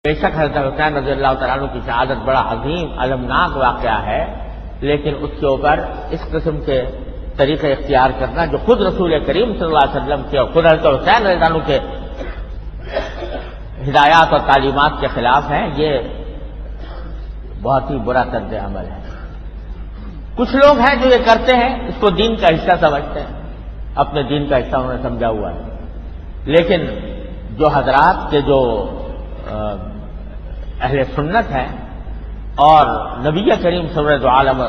بے شک حضرت حسین رضی اللہ تعالیٰ عنہ کی شہادت بڑا عظیم المناک واقعہ ہے، لیکن اس کے اوپر اس قسم کے طریقے اختیار کرنا جو خود رسول کریم صلی اللہ علیہ وسلم کے اور خود حضرت حسین رضی اللہ عنہ کے ہدایات اور تعلیمات کے خلاف ہیں، یہ بہت ہی برا طرز عمل ہے۔ کچھ لوگ ہیں جو یہ کرتے ہیں، اس کو دین کا حصہ سمجھتے ہیں، اپنے دین کا حصہ انہوں نے سمجھا ہوا ہے، لیکن جو حضرات کے جو اہل سنت ہیں اور نبی کریم صلی اللہ علیہ وسلم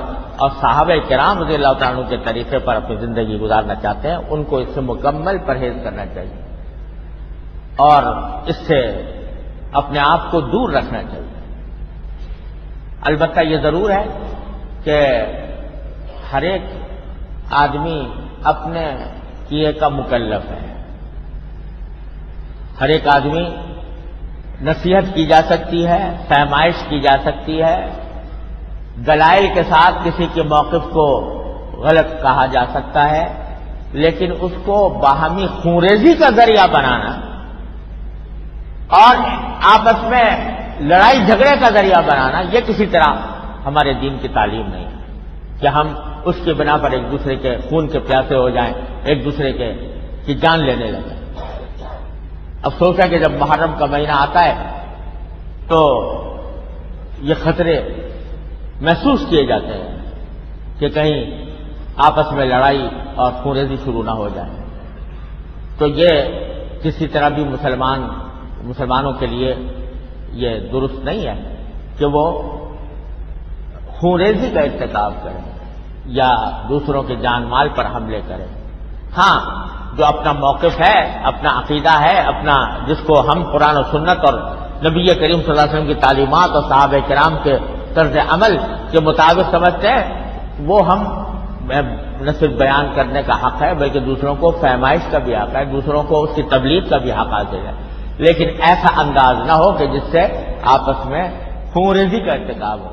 اور صحابہ کرام رضی اللہ تعالیٰ عنہ کے طریقے پر اپنی زندگی گزارنا چاہتے ہیں، ان کو اس سے مکمل پرہیز کرنا چاہیے اور اس سے اپنے آپ کو دور رکھنا چاہیے۔ البتہ یہ ضرور ہے کہ ہر ایک آدمی اپنے کیے کا مکلف ہے۔ ہر ایک آدمی نصیحت کی جا سکتی ہے، فہمائش کی جا سکتی ہے، دلائل کے ساتھ کسی کے موقف کو غلط کہا جا سکتا ہے، لیکن اس کو باہمی خونریزی کا ذریعہ بنانا اور آپس میں لڑائی جھگڑے کا ذریعہ بنانا، یہ کسی طرح ہمارے دین کی تعلیم نہیں ہے کہ ہم اس کے بنا پر ایک دوسرے کے خون کے پیاسے ہو جائیں، ایک دوسرے کی جان لینے لگیں۔ افسوس ہے کہ جب محرم کا مہینہ آتا ہے تو یہ خطرے محسوس کیے جاتے ہیں کہ کہیں آپس میں لڑائی اور خونریزی شروع نہ ہو جائے، تو یہ کسی طرح بھی مسلمانوں کے لیے یہ درست نہیں ہے کہ وہ خونریزی کا ارتکاب کریں یا دوسروں کے جان مال پر حملے کریں۔ ہاں، جو اپنا موقف ہے، اپنا عقیدہ ہے، اپنا جس کو ہم قرآن و سنت اور نبی کریم صلی اللہ علیہ وسلم کی تعلیمات اور صحابہ کرام کے طرز عمل کے مطابق سمجھتے ہیں، وہ ہم نہ صرف بیان کرنے کا حق ہے بلکہ دوسروں کو فہمائش کا بھی حق ہے، دوسروں کو اس کی تبلیغ کا بھی حق حاصل ہے، لیکن ایسا انداز نہ ہو کہ جس سے آپس میں خونریزی کا ارتکاب ہو۔